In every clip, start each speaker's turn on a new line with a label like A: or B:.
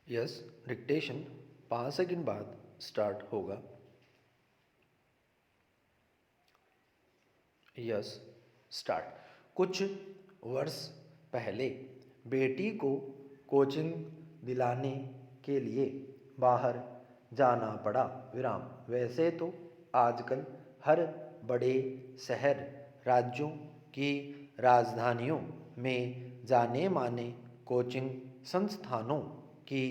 A: Yes, dictation 5 second बाद start होगा। Yes, start. कुछ वर्ष पहले बेटी को कोचिंग दिलाने के लिए बाहर जाना पड़ा। विराम। वैसे तो आजकल हर बड़े शहर, राज्यों की राजधानियों में जाने माने कोचिंग संस्थानों की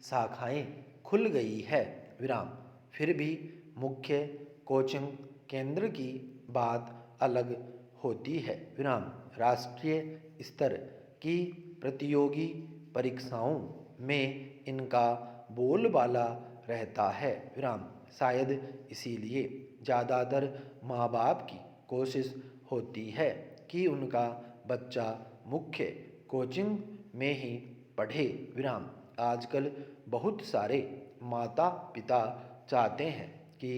A: शाखाएं खुल गई है। विराम। फिर भी मुख्य कोचिंग केंद्र की बात अलग होती है। विराम। राष्ट्रीय स्तर की प्रतियोगी परीक्षाओं में इनका बोलबाला रहता है। विराम। शायद इसीलिए ज़्यादातर माँ बाप की कोशिश होती है कि उनका बच्चा मुख्य कोचिंग में ही पढ़े। विराम। आजकल बहुत सारे माता पिता चाहते हैं कि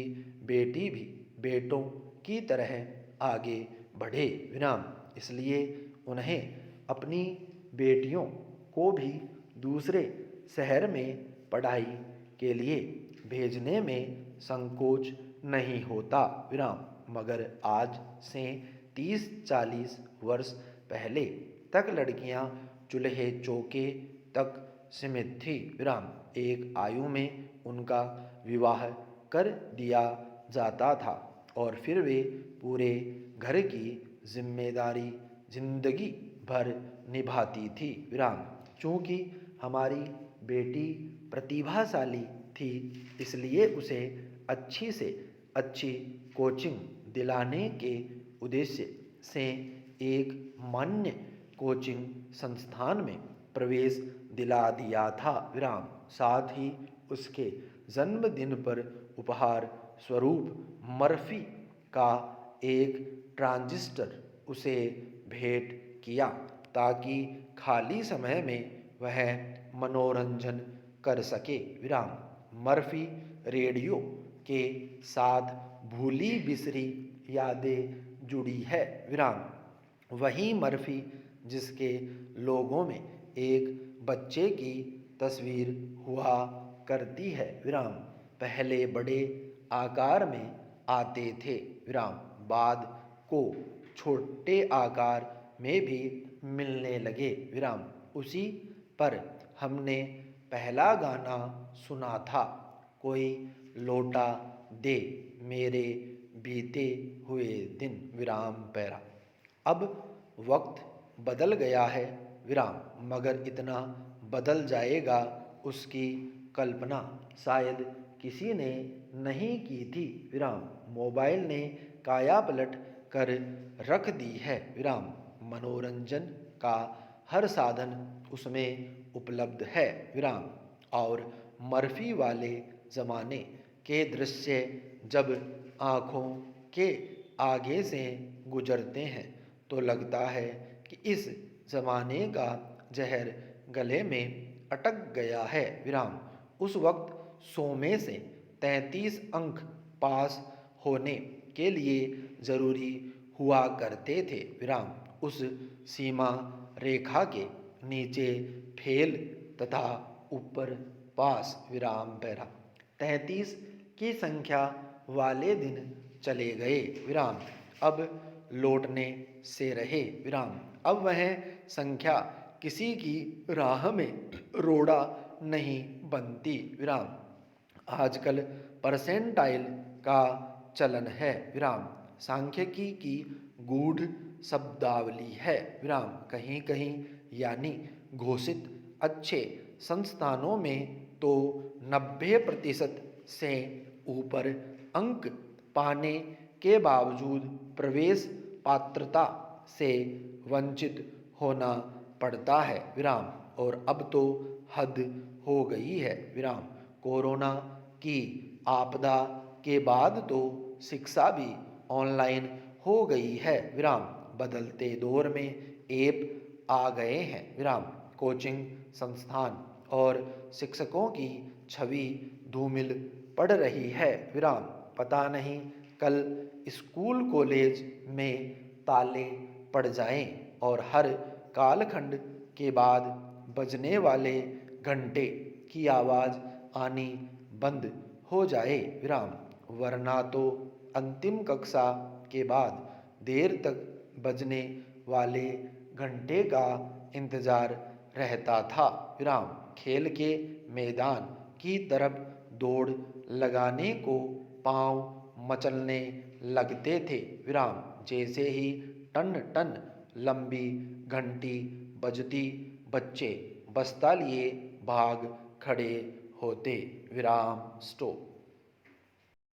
A: बेटी भी बेटों की तरह आगे बढ़े। विराम। इसलिए उन्हें अपनी बेटियों को भी दूसरे शहर में पढ़ाई के लिए भेजने में संकोच नहीं होता। विराम। मगर आज से 30-40 वर्ष पहले तक लड़कियां चूल्हे चौके तक सीमित थी। विराम। एक आयु में उनका विवाह कर दिया जाता था और फिर वे पूरे घर की जिम्मेदारी जिंदगी भर निभाती थी। विराम। चूँकि हमारी बेटी प्रतिभाशाली थी, इसलिए उसे अच्छी से अच्छी कोचिंग दिलाने के उद्देश्य से एक मान्य कोचिंग संस्थान में प्रवेश दिला दिया था। विराम। साथ ही उसके जन्मदिन पर उपहार स्वरूप मर्फी का एक ट्रांजिस्टर उसे भेंट किया ताकि खाली समय में वह मनोरंजन कर सके। विराम। मर्फी रेडियो के साथ भूली बिसरी यादें जुड़ी है। विराम। वही मर्फी जिसके लोगों में एक बच्चे की तस्वीर हुआ करती है। विराम। पहले बड़े आकार में आते थे। विराम। बाद को छोटे आकार में भी मिलने लगे। विराम। उसी पर हमने पहला गाना सुना था, कोई लौटा दे मेरे बीते हुए दिन। विराम पैरा। अब वक्त बदल गया है। विराम। मगर इतना बदल जाएगा उसकी कल्पना शायद किसी ने नहीं की थी। विराम। मोबाइल ने काया पलट कर रख दी है। विराम। मनोरंजन का हर साधन उसमें उपलब्ध है। विराम। और मर्फी वाले ज़माने के दृश्य जब आँखों के आगे से गुजरते हैं तो लगता है कि इस ज़माने का जहर गले में अटक गया है। विराम। उस वक्त 100 में से 33 अंक पास होने के लिए ज़रूरी हुआ करते थे। विराम। उस सीमा रेखा के नीचे फेल तथा ऊपर पास। विराम पैरा। 33 की संख्या वाले दिन चले गए। विराम। अब लौटने से रहे। विराम। अब वह संख्या किसी की राह में रोड़ा नहीं बनती। विराम। आजकल परसेंटाइल का चलन है। विराम। सांख्यिकी की गूढ़ शब्दावली है। विराम। कहीं कहीं यानी घोषित अच्छे संस्थानों में तो 90% से ऊपर अंक पाने के बावजूद प्रवेश पात्रता से वंचित होना पड़ता है। विराम। और अब तो हद हो गई है। विराम। कोरोना की आपदा के बाद तो शिक्षा भी ऑनलाइन हो गई है। विराम। बदलते दौर में ऐप आ गए हैं। विराम। कोचिंग संस्थान और शिक्षकों की छवि धूमिल पड़ रही है। विराम। पता नहीं कल स्कूल कॉलेज में ताले पड़ जाएं और हर कालखंड के बाद बजने वाले घंटे की आवाज़ आनी बंद हो जाए विराम, वरना तो अंतिम कक्षा के बाद देर तक बजने वाले घंटे का इंतजार रहता था विराम। खेल के मैदान की तरफ दौड़ लगाने को पांव मचलने लगते थे विराम। जैसे ही टन टन लंबी घंटी बजती बच्चे बस्ता लिए भाग खड़े होते विराम। स्टॉप।